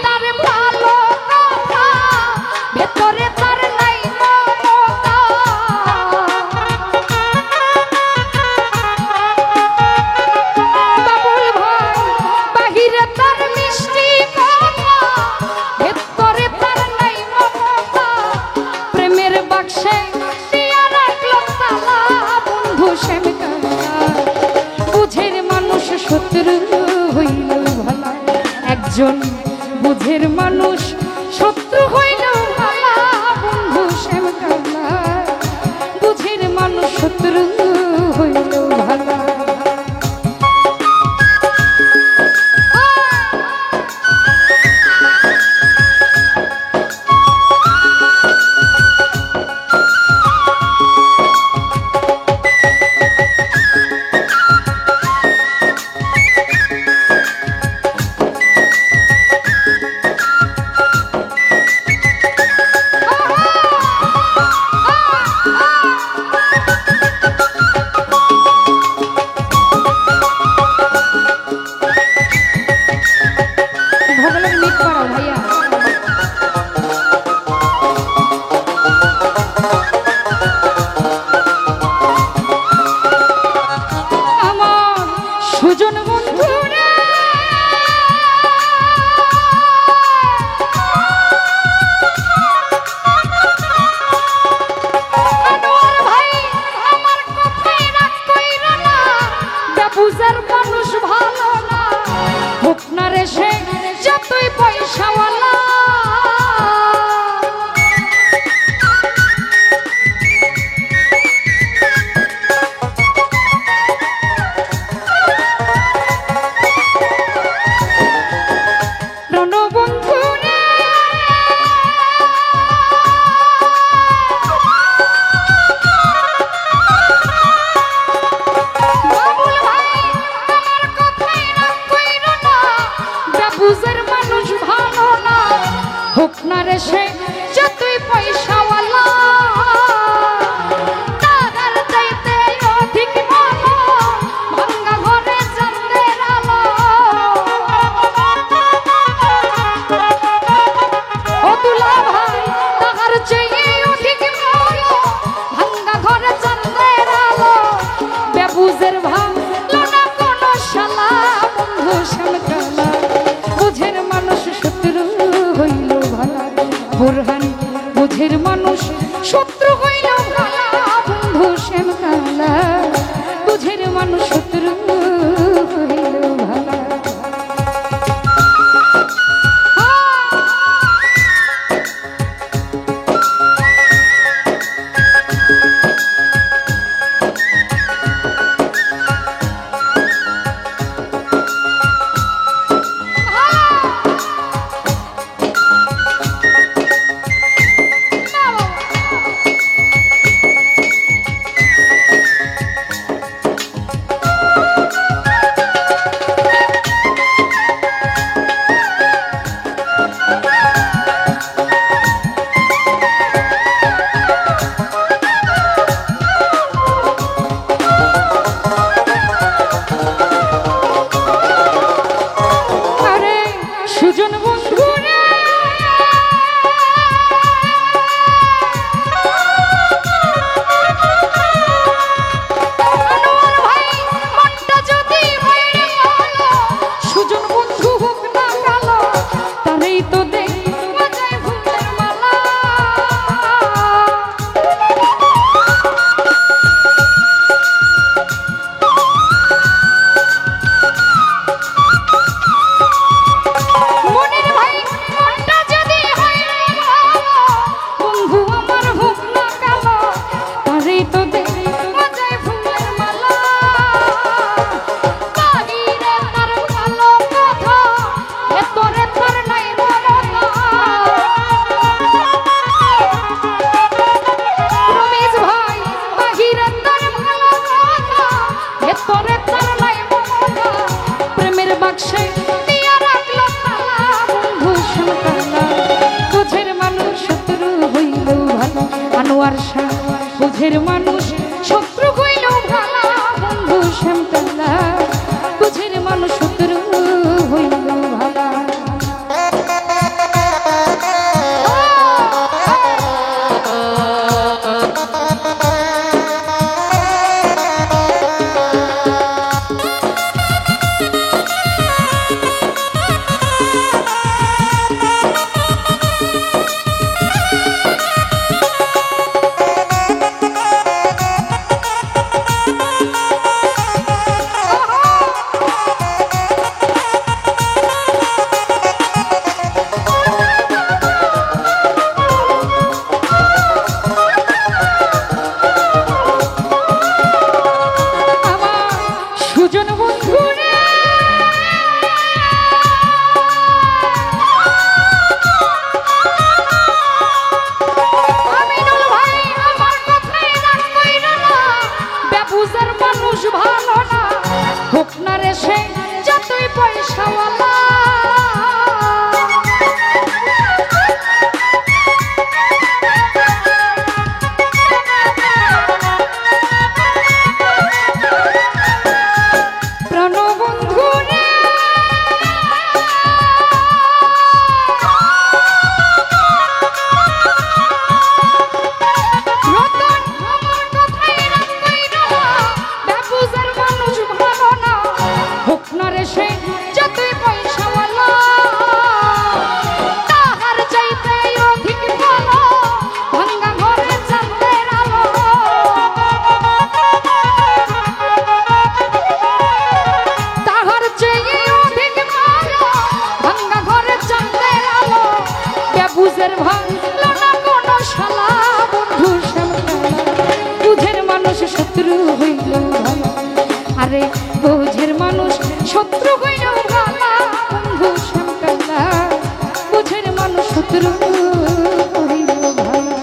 তার ভালো কথা, ভেতরে তার নাই মমতা। বাবুল ভাই বাহিরে তার মিষ্টি কথা, ভেতরে তার নাই মমতা। প্রেমের বাক্সে দিয়া রাখলো তালা, বন্ধু শ্যাম কালা। বুঝের মানুষ শত্রু হইল ভালা, একজন বুঝের মানুষ শত্রু হইল ভালা, বন্ধু শ্যাম কালা। বুঝের মানুষ শত্রু হইল ভালা। সুজন বন্ধু রে, আনোয়ার ভাই আমার কথাই রাগ কইরা না, বেবুঝের মানুষ ভালো না, হোক না রে সে যতই পয়সাওয়ালা। বুঝের মানুষ ভালো না, হোক না রে সে যতই পয়সাওয়ালা। টাকার চাইতে অধিক ভালো, ভাঙ্গা ঘরে চাঁদের আলো। ও দুলা ভাই টাকার চেয়ে অধিক ভালো, ভাঙ্গা ঘরে চাঁদের আলো। বেবুঝের ভালো না কোনো শালা, বন্ধু শ্যাম কালা। বুঝের মানুষ শত্রু হইল ভালা, বুরহান বুঝের মানুষ শত্রু হইল ভালা, বন্ধু শ্যাম কালা। বুঝের মানুষ শত্রু হইল ভালা। সুজন বন্ধু রে, আনোয়ার ভাই মনটা যদি হইরে ভালো, সুজন বন্ধু হোক না কালো, তারেই তো দেখবা যায় ফুলের মালা। আনোয়ার শাহ বুঝের মানুষ শত্রু হইল ভালা, বন্ধু শ্যাম কালা বুঝের মানুষ শত্রু হইল ভালা। বুঝের ভালো না কোনো শালা বন্ধু শ্যামকালা বুঝের মানুষ শত্রু হইল ভালা আরে বুঝের মানুষ শত্রু হইল ভালা বন্ধু শ্যামকালা বুঝের মানুষ শত্রু হইল ভালা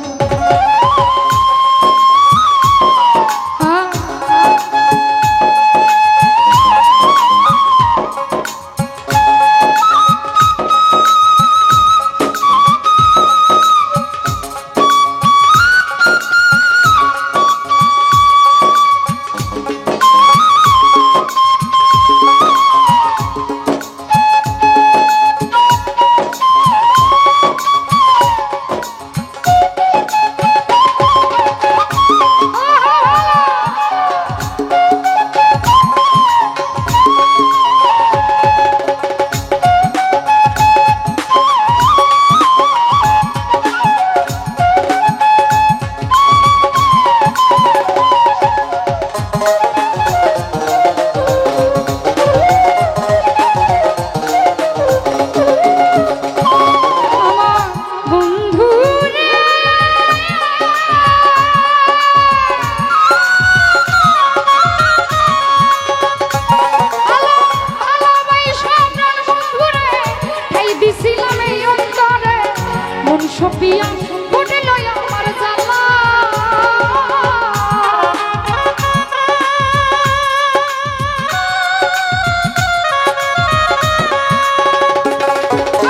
সপিয়া বনে লয় আমার জ্বালা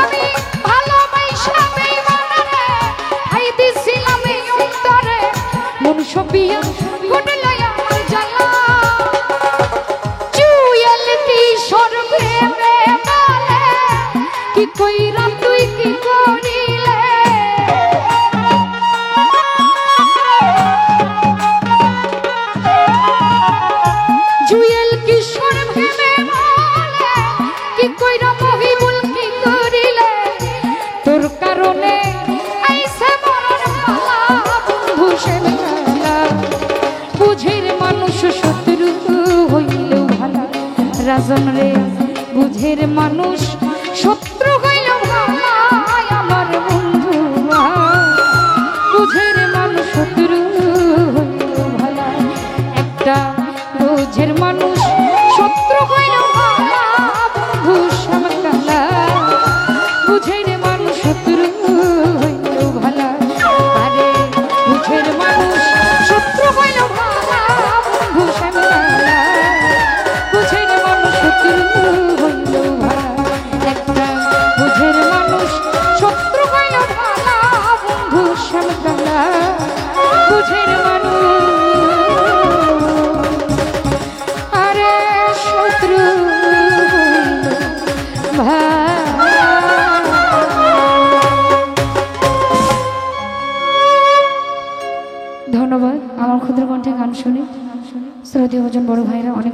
আমি ভালোবাসা বেঈমানরে হাই দিছিলাম এই অন্তরে মন সপিয়া বনে লয় আমার জ্বালা চুয়েল কি সরবে বলে কি কইরা তুই কি করি রাজন রে বুঝের মানুষ শত্রু হইল ভালা আমার বন্ধু বুঝের মানুষ শত্রু হইল ভালা একটা বুঝের মানুষ শত্রু হইল ভালা বন্ধু শ্যামকালা বুঝের মানুষ শত্রু হইল ভালা আরে বুঝের মানুষ শত্রু হইল ভালা বন্ধু শ্যামকালা বুঝের শত্রু হইল ভালা একটা বুঝের মানুষ শত্রু হইল ভালা বন্ধু শ্যামকালা বুঝের মানুষ আরে শত্রু হইল ভালা। ধন্যবাদ আমার ক্ষুদ্র কণ্ঠে গান শুনে শ্রদ্ধেয় ভজন বড় ভাইরা অনেক